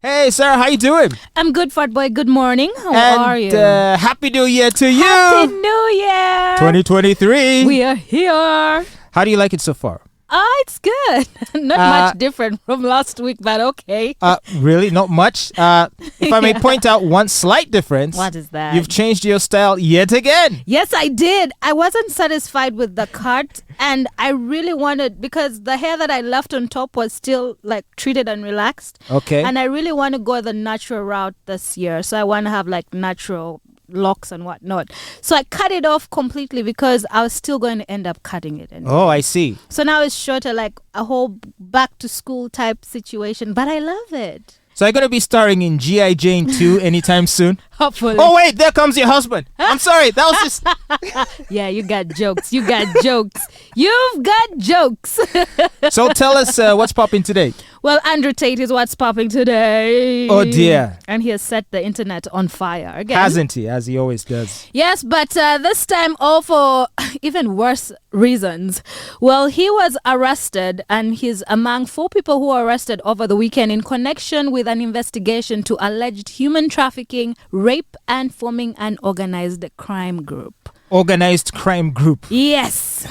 Hey, Sarah, how you doing? I'm good, Fatboy. Good morning. How are you? Happy New Year to you! Happy New Year! 2023. We are here. How do you like it so far? It's good. Not much different from last week, but okay. Really? Not much? If I may point out one slight difference. What is that? You've changed your style yet again. Yes, I did. I wasn't satisfied with the cut, and I really wanted, because the hair that I left on top was still like treated and relaxed. Okay. And I really want to go the natural route this year. So I want to have like natural locks and whatnot. So I cut it off completely because I was still going to end up cutting it. Anyway. Oh, I see. So now it's shorter, like a whole back to school type situation, but I love it. So you're going to be starring in G.I. Jane 2 anytime soon? Hopefully. Oh, wait, there comes your husband. I'm sorry, that was just... Yeah, you got jokes. You got jokes. You've got jokes. So tell us what's popping today. Well, Andrew Tate is what's popping today. Oh, dear. And he has set the internet on fire again. Hasn't he, as he always does? Yes, but this time all for even worse reasons. Well, he was arrested, and he's among 4 people who were arrested over the weekend in connection with an investigation to alleged human trafficking, rape, and forming an organized crime group. Organized crime group. Yes.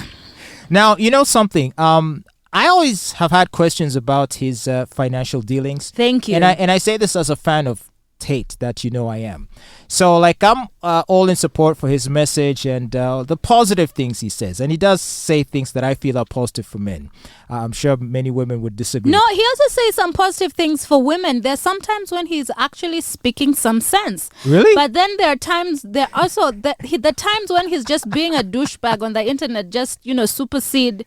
Now, you know something? I always have had questions about his financial dealings. Thank you. And I say this as a fan of Tate, that you know I am. So, like, I'm all in support for his message and the positive things he says. And he does say things that I feel are positive for men. I'm sure many women would disagree. No, he also says some positive things for women. There's sometimes when he's actually speaking some sense. Really? But then there are also the times when he's just being a douchebag on the internet, just, supersede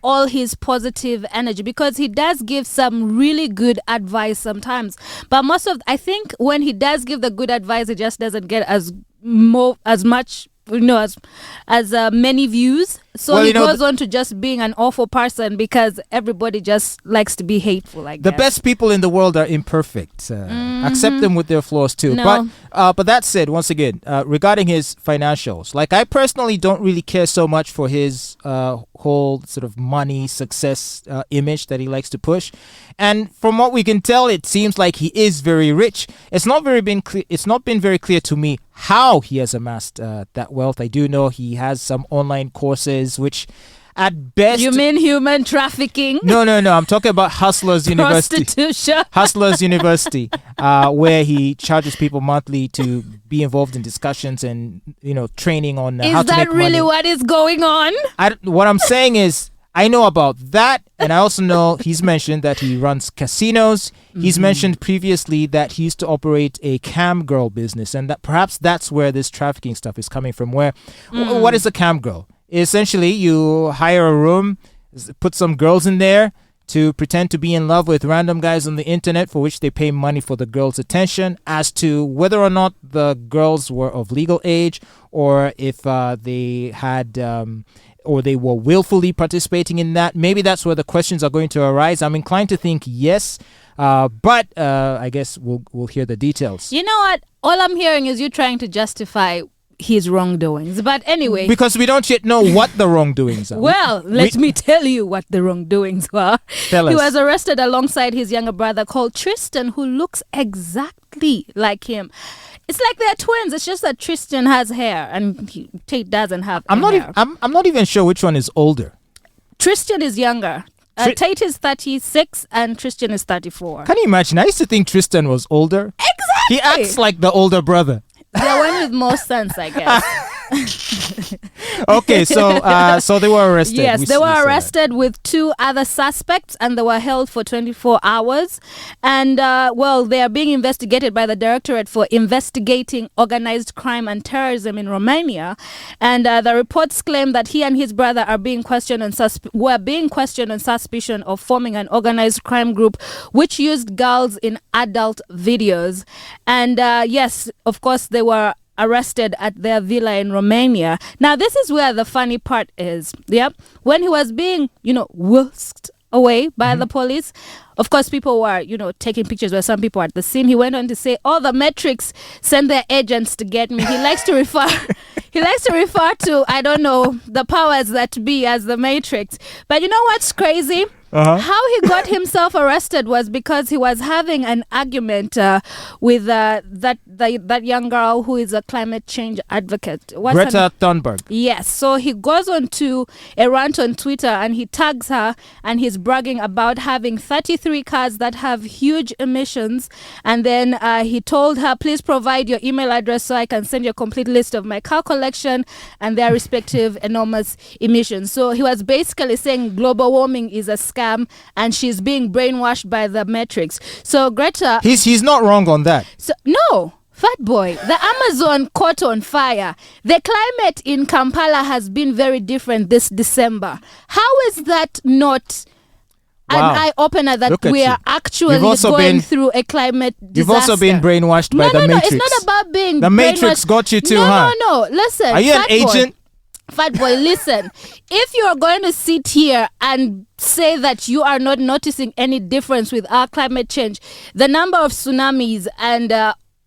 all his positive energy, because he does give some really good advice sometimes. But I think when he does give the good advice, he just doesn't get as much, as many views. So he goes on to just being an awful person because everybody just likes to be hateful, I guess. The best people in the world are imperfect. Accept them with their flaws too. No. But that said, once again, regarding his financials, like, I personally don't really care so much for his whole sort of money success image that he likes to push. And from what we can tell, it seems like he is very rich. It's not been very clear to me how he has amassed that wealth. I do know he has some online courses, which at best... You mean human trafficking? No. I'm talking about Hustlers University. Prostitution. Hustlers University, where he charges people monthly to be involved in discussions and, training on how to make money. Is that really what is going on? What I'm saying is, I know about that, and I also know he's mentioned that he runs casinos. He's mentioned previously that he used to operate a cam girl business, and that perhaps that's where this trafficking stuff is coming from. What is a cam girl? Essentially, you hire a room, put some girls in there to pretend to be in love with random guys on the internet, for which they pay money for the girls' attention. As to whether or not the girls were of legal age, or if they had... or they were willfully participating in that, maybe that's where the questions are going to arise. I'm inclined to think yes, but I guess we'll hear the details. You know what? All I'm hearing is you trying to justify his wrongdoings. But anyway... Because we don't yet know what the wrongdoings are. Well, let me tell you what the wrongdoings were. Tell us. He was arrested alongside his younger brother called Tristian, who looks exactly like him. It's like they're twins. It's just that Tristian has hair and Tate doesn't have hair. I'm not even sure which one is older. Tristian is younger. Tate is 36 and Tristian is 34. Can you imagine? I used to think Tristian was older. Exactly. He acts like the older brother. The one with more sense, I guess. Okay, so they were arrested. Yes, they were arrested with 2 other suspects, and they were held for 24 hours. And, they are being investigated by the Directorate for Investigating Organized Crime and Terrorism in Romania. And the reports claim that he and his brother are being questioned on suspicion of forming an organized crime group which used girls in adult videos. And, yes, of course, they were arrested at their villa in Romania. Now, this is where the funny part is. Yep. When he was being, whisked away by the police, of course, people were, taking pictures where some people were at the scene. He went on to say, the metrics send their agents to get me. He likes to refer to, I don't know, the powers that be as the matrix. But you know what's crazy? How he got himself arrested was because he was having an argument with that young girl who is a climate change advocate. Greta Thunberg. Yes. So he goes on to a rant on Twitter and he tags her and he's bragging about having 33 cars that have huge emissions. And then he told her, please provide your email address so I can send you a complete list of my car collection and their respective enormous emissions. So he was basically saying global warming is a scam and she's being brainwashed by the metrics. So Greta... He's not wrong on that. So, no. Fatboy, the Amazon caught on fire. The climate in Kampala has been very different this December. How is that not an eye-opener that we are actually going through a climate disaster? You've also been brainwashed by the Matrix. No, it's not about being The Matrix got you too, huh? No. Listen. Are you an agent? Fatboy, listen. If you are going to sit here and say that you are not noticing any difference with our climate change, the number of tsunamis and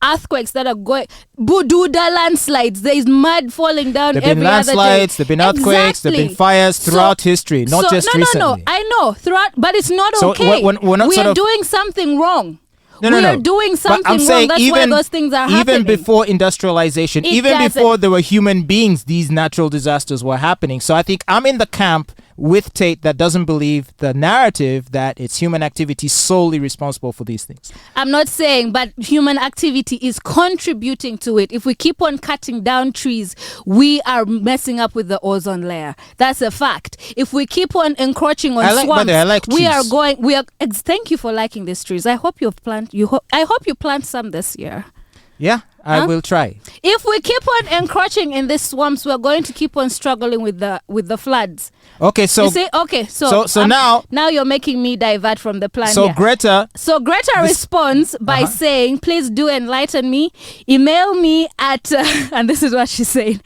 earthquakes that are going, Bududa landslides, there is mud falling down every other day. There have been landslides, there have been earthquakes, there have been fires throughout history, not just recently. No, I know, throughout, but it's not okay. We're not we are doing something wrong. No. We are doing something wrong. That's why those things are happening. Even before industrialization, before there were human beings, these natural disasters were happening. So I think I'm in the camp with Tate that doesn't believe the narrative that it's human activity solely responsible for these things. I'm not saying, but human activity is contributing to it. If we keep on cutting down trees, we are messing up with the ozone layer. That's a fact. If we keep on encroaching on swamps, thank you for liking these trees. I hope I hope you plant some this year. Yeah, I will try. If we keep on encroaching in these swamps, we're going to keep on struggling with the floods. Okay, so you see, now you're making me divert from the plan. So Greta responds by saying, "Please do enlighten me. Email me at," and this is what she's saying.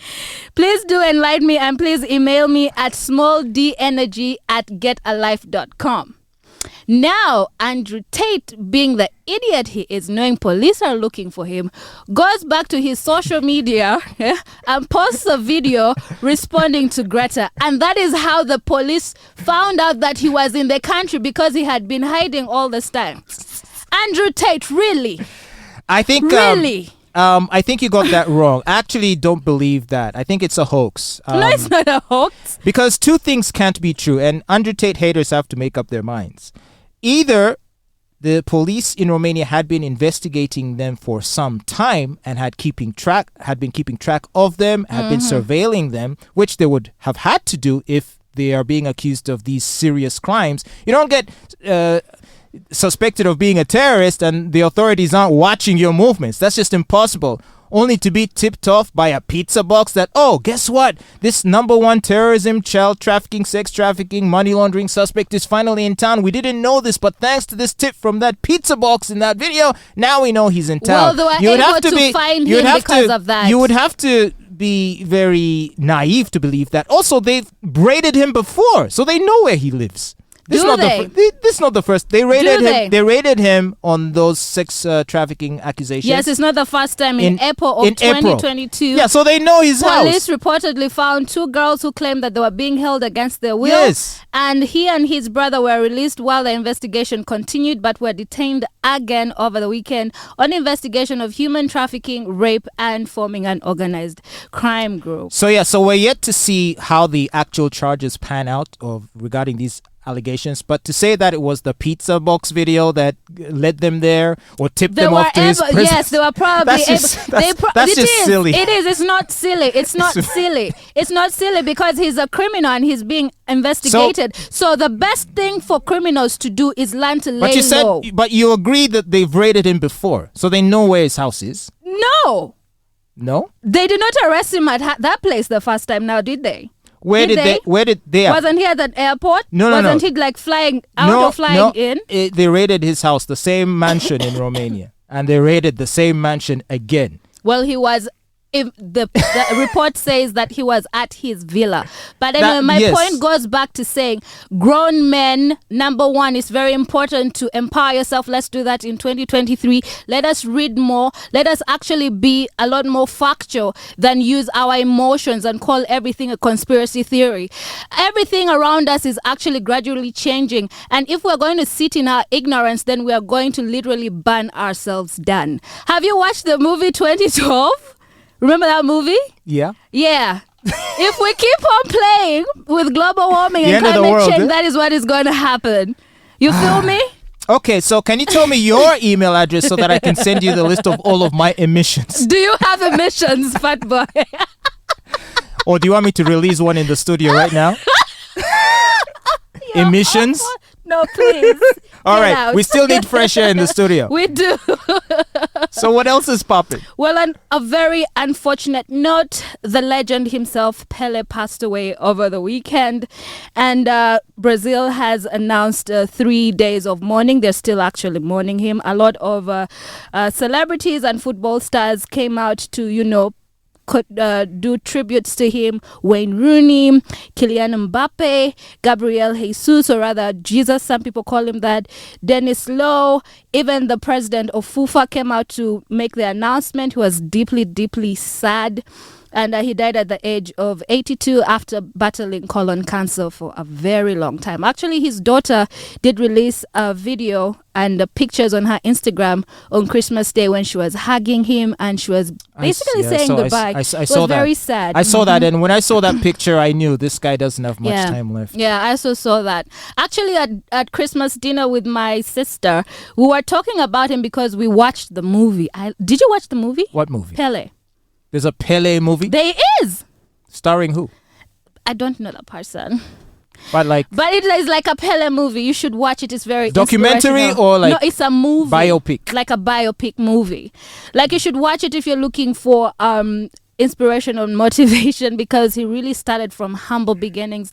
"Please do enlighten me and please email me at smalldenergy@getalife.com." Now, Andrew Tate, being the idiot he is, knowing police are looking for him, goes back to his social media and posts a video responding to Greta. And that is how the police found out that he was in the country, because he had been hiding all this time. Andrew Tate, really? I think... Really? I think you got that wrong. I actually don't believe that. I think it's a hoax. No, it's not a hoax. Because two things can't be true, and Andrew Tate haters have to make up their minds. Either the police in Romania had been investigating them for some time and had been keeping track of them, had been surveilling them, which they would have had to do if they are being accused of these serious crimes. You don't get suspected of being a terrorist and the authorities aren't watching your movements. That's just impossible. Only to be tipped off by a pizza box that, oh, guess what? This #1 terrorism, child trafficking, sex trafficking, money laundering suspect is finally in town. We didn't know this, but thanks to this tip from that pizza box in that video, now we know he's in town. Well, they were able to find him because of that. You would have to be very naive to believe that. Also, they've braided him before, so they know where he lives. This is not the first. They raided him on those sex trafficking accusations. Yes, it's not the first time. In April of 2022. Yeah, so they know his house. Police reportedly found 2 girls who claimed that they were being held against their will. Yes. And he and his brother were released while the investigation continued, but were detained again over the weekend on investigation of human trafficking, rape, and forming an organized crime group. So we're yet to see how the actual charges pan out regarding these allegations, but to say that it was the pizza box video that led them there or tipped them off to his prison. Yes, they were probably that's just silly. It is. It's not silly. It's not silly. It's not silly because he's a criminal and he's being investigated. So the best thing for criminals to do is learn to lay low. But you agree that they've raided him before, so they know where his house is. No. They did not arrest him at that place the first time. Now, did they? Where did they? Wasn't he at that airport? No. Wasn't he like flying out or flying in? They raided his house, the same mansion in Romania, and they raided the same mansion again. Well, he was if the report says that he was at his villa. But anyway, my point goes back to saying grown men, number one, it's very important to empower yourself. Let's do that in 2023. Let us read more. Let us actually be a lot more factual than use our emotions and call everything a conspiracy theory. Everything around us is actually gradually changing. And if we're going to sit in our ignorance, then we are going to literally burn ourselves down. Have you watched the movie 2012? Remember that movie? Yeah. Yeah. If we keep on playing with global warming and climate change, that is what is going to happen. You feel me? Okay, so can you tell me your email address so that I can send you the list of all of my emissions? Do you have emissions, Fatboy? Or do you want me to release one in the studio right now? Emissions? No, please. All right, we still need fresh air in the studio. We do. So what else is popping? Well, on a very unfortunate note, the legend himself, Pele, passed away over the weekend. And Brazil has announced 3 days of mourning. They're still actually mourning him. A lot of celebrities and football stars came out to, do tributes to him. Wayne Rooney, Kylian Mbappe, Gabriel Jesus, or rather Jesus, some people call him that, Dennis Lowe, even the president of FIFA came out to make the announcement. He was deeply, deeply sad. And he died at the age of 82 after battling colon cancer for a very long time. Actually, his daughter did release a video and pictures on her Instagram on Christmas Day when she was hugging him and she was basically saying goodbye. I it saw was that. very sad. I saw that, and when I saw that picture, I knew this guy doesn't have much time left. Yeah, I also saw that. Actually, at Christmas dinner with my sister, we were talking about him because we watched the movie. Did you watch the movie? What movie? Pele. There's a Pele movie? There is. Starring who? I don't know the person. But it is like a Pele movie. You should watch it. It's very documentary or like no, it's a movie. Biopic. Like a biopic movie. Like you should watch it if you're looking for inspiration or motivation, because he really started from humble beginnings,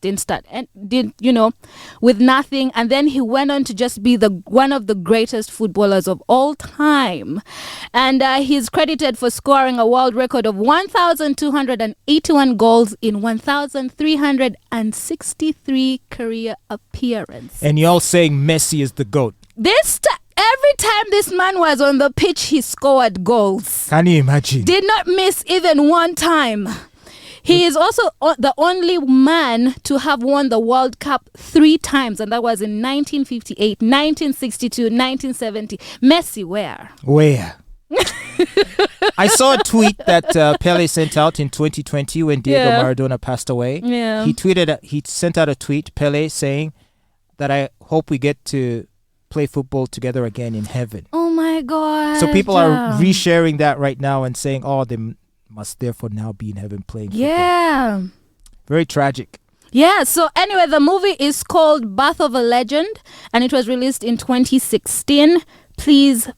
with nothing, and then he went on to just be one of the greatest footballers of all time. And he's credited for scoring a world record of 1,281 goals in 1,363 career appearances. And you're all saying Messi is the GOAT. Every time this man was on the pitch, he scored goals. Can you imagine? Did not miss even one time. He is also the only man to have won the World Cup 3 times, and that was in 1958, 1962, 1970. Messi, where? I saw a tweet that Pele sent out in 2020 when Diego Maradona passed away. Yeah. He sent out a tweet, Pele, saying that I hope we get to play football together again in heaven. Oh my God. So people are resharing that right now and saying, they must therefore now be in heaven playing football. Yeah. Very tragic. Yeah, so anyway, the movie is called Birth of a Legend, and it was released in 2016. Please,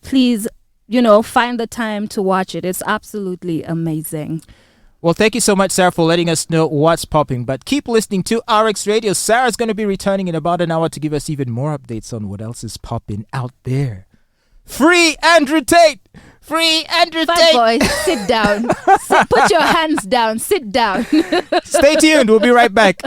find the time to watch it. It's absolutely amazing. Well, thank you so much, Sarah, for letting us know what's popping. But keep listening to RX Radio. Sarah's going to be returning in about an hour to give us even more updates on what else is popping out there. Free Andrew Tate! Free Andrew Tate! Fatboy, sit down. Put your hands down. Sit down. Stay tuned. We'll be right back.